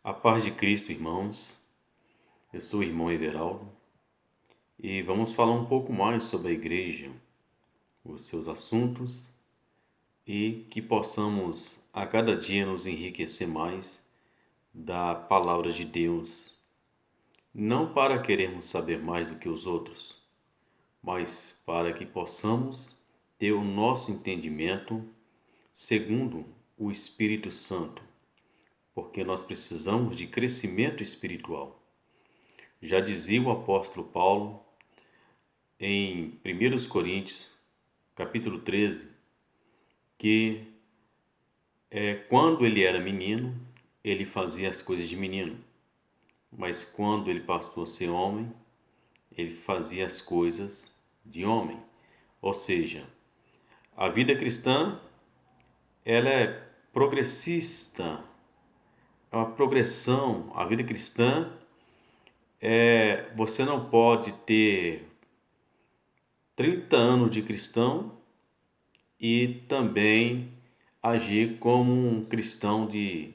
A paz de Cristo, irmãos. Eu sou o irmão Everaldo e vamos falar um pouco mais sobre a igreja, os seus assuntos e que possamos a cada dia nos enriquecer mais da palavra de Deus, não para querermos saber mais do que os outros, mas para que possamos ter o nosso entendimento segundo o Espírito Santo, porque nós precisamos de crescimento espiritual. Já dizia o apóstolo Paulo em 1 Coríntios, capítulo 13, que quando ele era menino, ele fazia as coisas de menino, mas quando ele passou a ser homem, ele fazia as coisas de homem. Ou seja, a vida cristã, ela é progressista, é uma progressão. A vida cristã você não pode ter 30 anos de cristão e também agir como um cristão de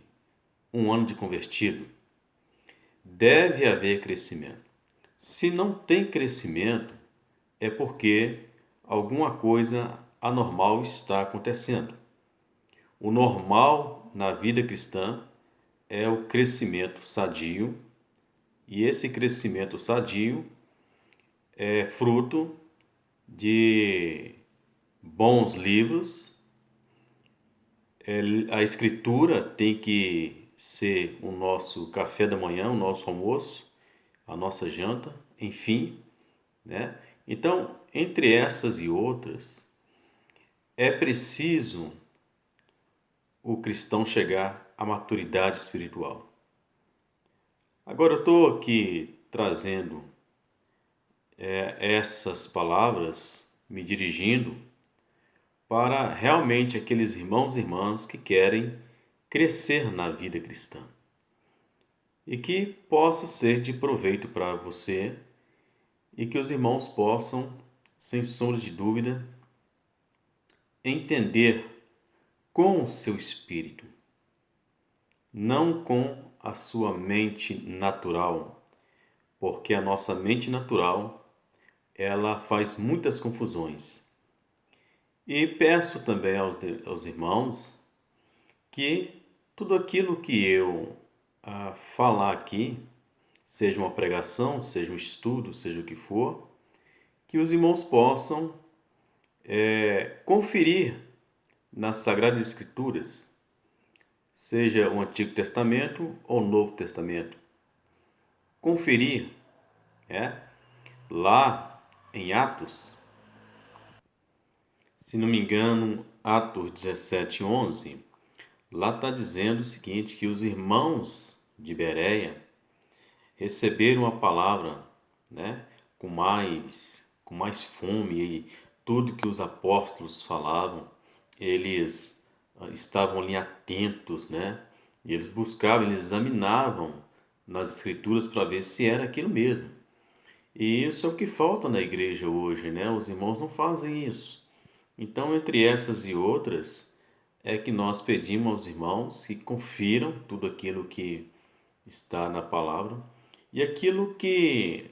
um ano de convertido. Deve haver crescimento. Se não tem crescimento, é porque alguma coisa anormal está acontecendo. O normal na vida cristã é o crescimento sadio, e esse crescimento sadio é fruto de bons livros. A escritura tem que ser o nosso café da manhã, o nosso almoço, a nossa janta, enfim, né? Então, entre essas e outras, é preciso o cristão chegar à maturidade espiritual. Agora, eu estou aqui trazendo essas palavras, me dirigindo para realmente aqueles irmãos e irmãs que querem crescer na vida cristã e que possa ser de proveito para você e que os irmãos possam, sem sombra de dúvida, entender com o seu espírito, não com a sua mente natural, porque a nossa mente natural, ela faz muitas confusões. E peço também aos irmãos que tudo aquilo que eu falar aqui, seja uma pregação, seja um estudo, seja o que for, que os irmãos possam conferir nas Sagradas Escrituras, seja o Antigo Testamento ou o Novo Testamento. Conferir, lá em Atos, se não me engano, Atos 17:11, lá está dizendo o seguinte, que os irmãos de Bereia receberam a palavra, né, com mais fome, e tudo que os apóstolos falavam, eles estavam ali atentos, né? E eles buscavam, eles examinavam nas escrituras para ver se era aquilo mesmo. E isso é o que falta na igreja hoje, né? Os irmãos não fazem isso. Então, entre essas e outras, é que nós pedimos aos irmãos que confiram tudo aquilo que está na palavra, e aquilo que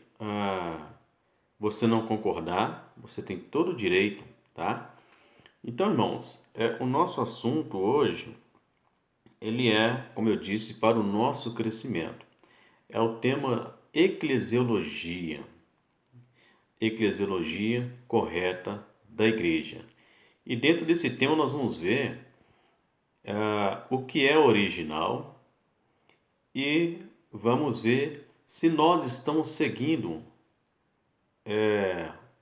você não concordar, você tem todo o direito, tá? Então, irmãos, o nosso assunto hoje, ele é, como eu disse, para o nosso crescimento. É o tema eclesiologia. Eclesiologia correta da igreja. E dentro desse tema nós vamos ver o que é original e vamos ver se nós estamos seguindo,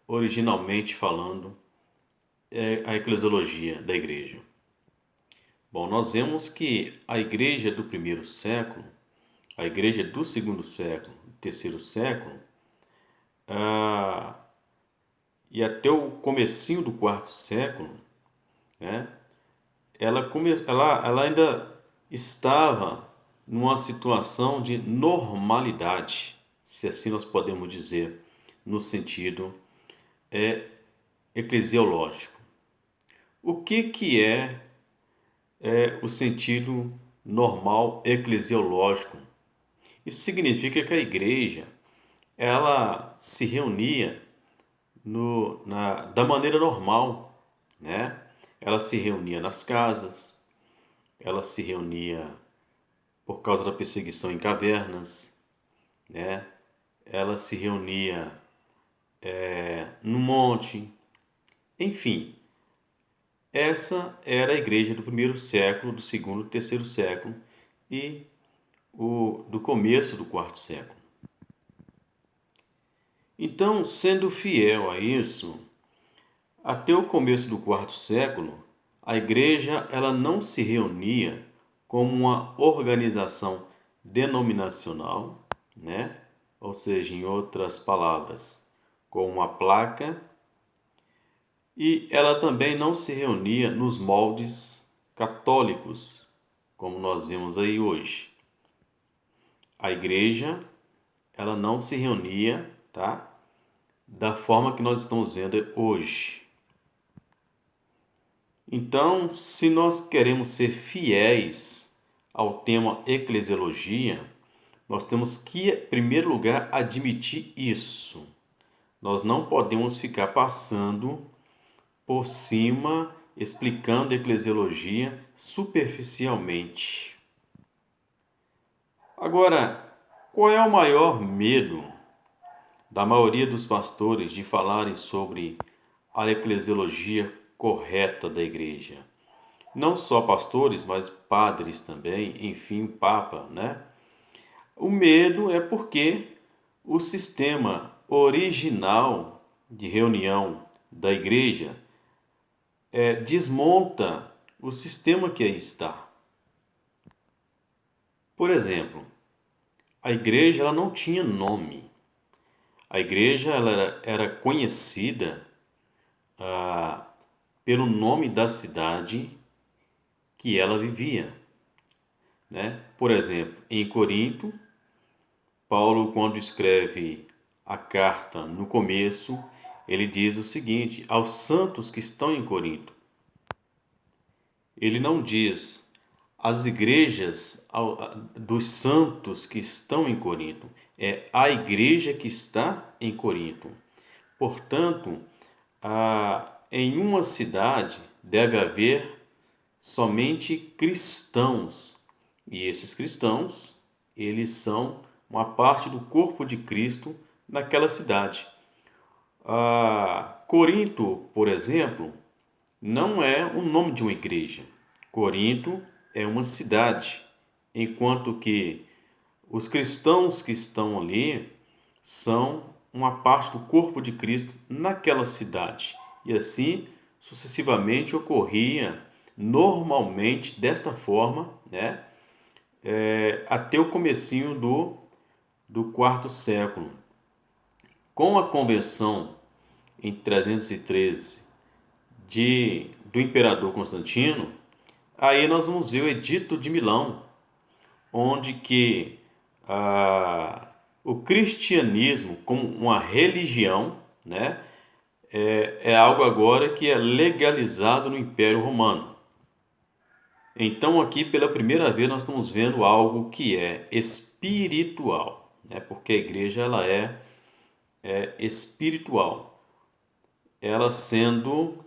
originalmente falando, a eclesiologia da igreja. Bom, nós vemos que a igreja do primeiro século, a igreja do segundo século, do terceiro século, e até o comecinho do quarto século, né, ela ainda estava numa situação de normalidade, se assim nós podemos dizer, no sentido eclesiológico. O que é o sentido normal eclesiológico Isso significa que a igreja ela se reunia da maneira normal, né? Ela se reunia nas casas, ela se reunia por causa da perseguição em cavernas, né? Ela se reunia no monte, enfim. Essa era a igreja do primeiro século, do segundo, do terceiro século e do começo do quarto século. Então, sendo fiel a isso, até o começo do quarto século, a igreja ela não se reunia como uma organização denominacional, né? Ou seja, em outras palavras, com uma placa, e ela também não se reunia nos moldes católicos, como nós vemos aí hoje. A igreja ela não se reunia, tá? Da forma que nós estamos vendo hoje. Então, se nós queremos ser fiéis ao tema eclesiologia, nós temos que, em primeiro lugar, admitir isso. Nós não podemos ficar passando por cima, explicando a eclesiologia superficialmente. Agora, qual é o maior medo da maioria dos pastores de falarem sobre a eclesiologia correta da igreja? Não só pastores, mas padres também, enfim, o Papa, né? O medo é porque o sistema original de reunião da igreja desmonta o sistema que aí está. Por exemplo, a igreja ela não tinha nome. A igreja ela era conhecida pelo nome da cidade que ela vivia, né? Por exemplo, em Corinto, Paulo, quando escreve a carta no começo, ele diz o seguinte: aos santos que estão em Corinto. Ele não diz as igrejas dos santos que estão em Corinto, é a igreja que está em Corinto. Portanto, em uma cidade deve haver somente cristãos, e esses cristãos, eles são uma parte do corpo de Cristo naquela cidade. Corinto, por exemplo, não é o nome de uma igreja. Corinto é uma cidade, enquanto que os cristãos que estão ali são uma parte do corpo de Cristo naquela cidade. E assim sucessivamente ocorria normalmente desta forma, né? Até o comecinho do quarto século. Com a convenção em 313 do imperador Constantino, aí nós vamos ver o Edito de Milão, onde que o cristianismo como uma religião, né, é algo agora que é legalizado no Império Romano. Então aqui pela primeira vez nós estamos vendo algo que é espiritual, né, porque a igreja ela é espiritual. Ela sendo...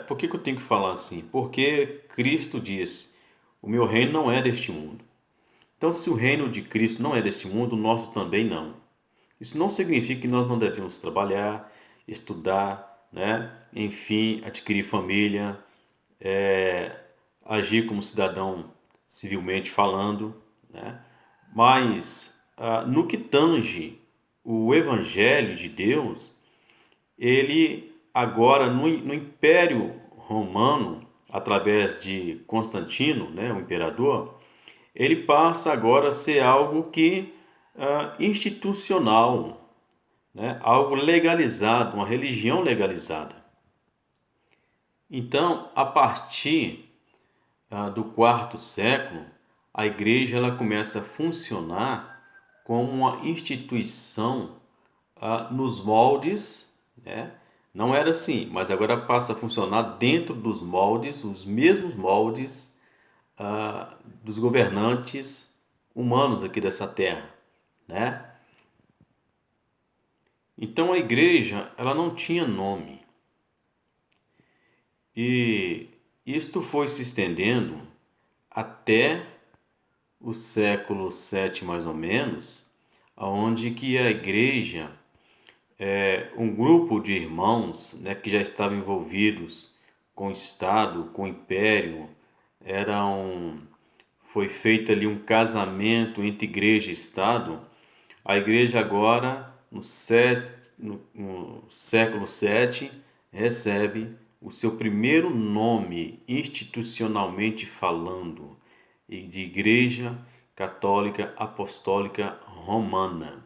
por que eu tenho que falar assim? Porque Cristo diz, o meu reino não é deste mundo. Então, se o reino de Cristo não é deste mundo, o nosso também não. Isso não significa que nós não devemos trabalhar, estudar, né? Enfim, adquirir família, agir como cidadão civilmente falando, né? Mas, no que tange o Evangelho de Deus, ele agora no Império Romano, através de Constantino, né, o imperador, ele passa agora a ser algo que institucional, né, algo legalizado, uma religião legalizada. Então, a partir do quarto século, a igreja ela começa a funcionar como uma instituição nos moldes, né? Não era assim, mas agora passa a funcionar dentro dos moldes, os mesmos moldes dos governantes humanos aqui dessa terra, né? Então a igreja, ela não tinha nome. E isto foi se estendendo até o século VII, mais ou menos, onde que a igreja, um grupo de irmãos, né, que já estavam envolvidos com o Estado, com o Império, foi feito ali um casamento entre igreja e Estado. A igreja agora, no século VII, recebe o seu primeiro nome institucionalmente falando, e de Igreja Católica Apostólica Romana.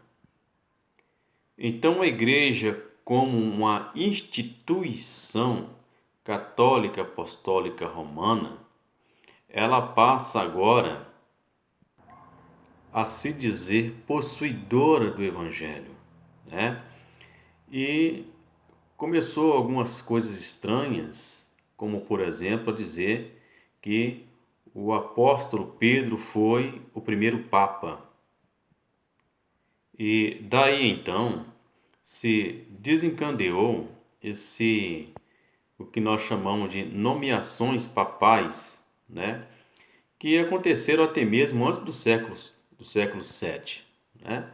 Então, a igreja, como uma instituição católica apostólica romana, ela passa agora a se dizer possuidora do Evangelho, né? E começou algumas coisas estranhas, como por exemplo a dizer que o apóstolo Pedro foi o primeiro papa. E daí então se desencadeou o que nós chamamos de nomeações papais, né? Que aconteceram até mesmo antes do século VII, né?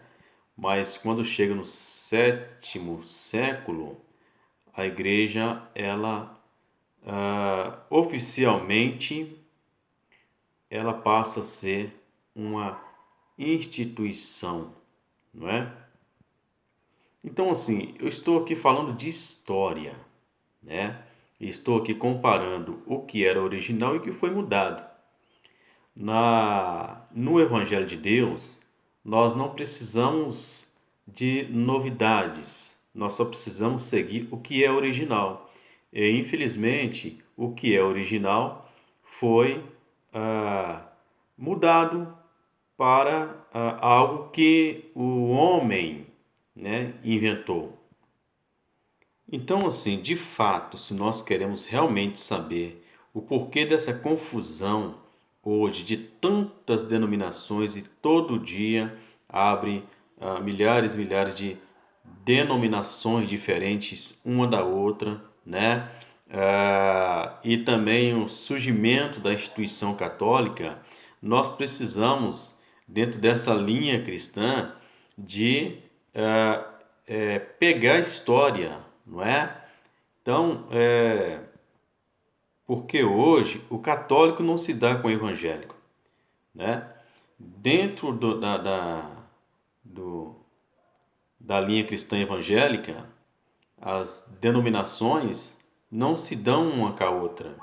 Mas quando chega no sétimo século, a igreja, ela oficialmente, ela passa a ser uma instituição, não é? Então, assim, eu estou aqui falando de história, né? Estou aqui comparando o que era original e o que foi mudado. No Evangelho de Deus, nós não precisamos de novidades, nós só precisamos seguir o que é original. E, infelizmente, o que é original foi mudado para algo que o homem, né, inventou. Então, assim, de fato, se nós queremos realmente saber o porquê dessa confusão hoje de tantas denominações e todo dia abre milhares e milhares de denominações diferentes uma da outra, né? E também o surgimento da instituição católica, nós precisamos, dentro dessa linha cristã, de pegar a história, não é? Então, porque hoje o católico não se dá com o evangélico, né? Dentro do, da linha cristã evangélica, as denominações não se dão uma com a outra.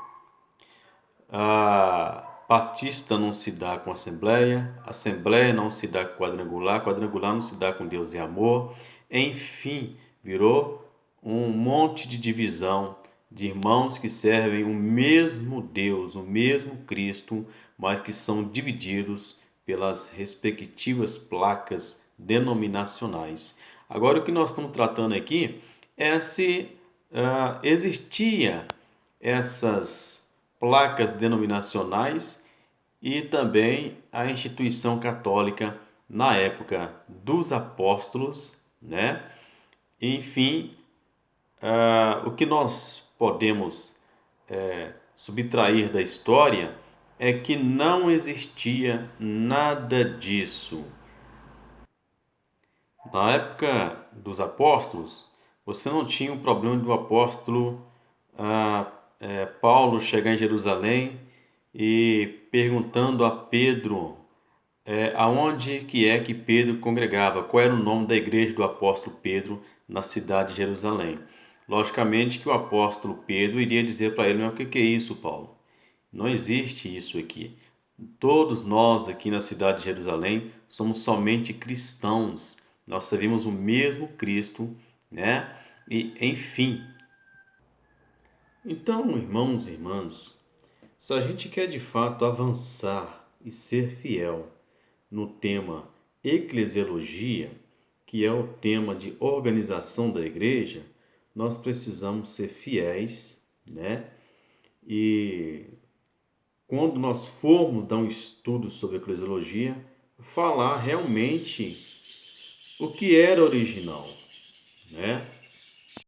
A batista não se dá com a assembleia não se dá com quadrangular não se dá com Deus e amor. Enfim, virou um monte de divisão de irmãos que servem o mesmo Deus, o mesmo Cristo, mas que são divididos pelas respectivas placas denominacionais. Agora, o que nós estamos tratando aqui é se existia essas placas denominacionais e também a instituição católica na época dos apóstolos, né? Enfim, o que nós podemos subtrair da história é que não existia nada disso. Na época dos apóstolos, você não tinha o problema do apóstolo Paulo chegar em Jerusalém e perguntando a Pedro aonde que é que Pedro congregava, qual era o nome da igreja do apóstolo Pedro na cidade de Jerusalém. Logicamente que o apóstolo Pedro iria dizer para ele, mas o que é isso, Paulo? Não existe isso aqui. Todos nós aqui na cidade de Jerusalém somos somente cristãos. Nós servimos o mesmo Cristo, né? E enfim. Então, irmãos e irmãs, se a gente quer de fato avançar e ser fiel no tema eclesiologia, que é o tema de organização da igreja, nós precisamos ser fiéis, né? E quando nós formos dar um estudo sobre eclesiologia, falar realmente o que era original, né?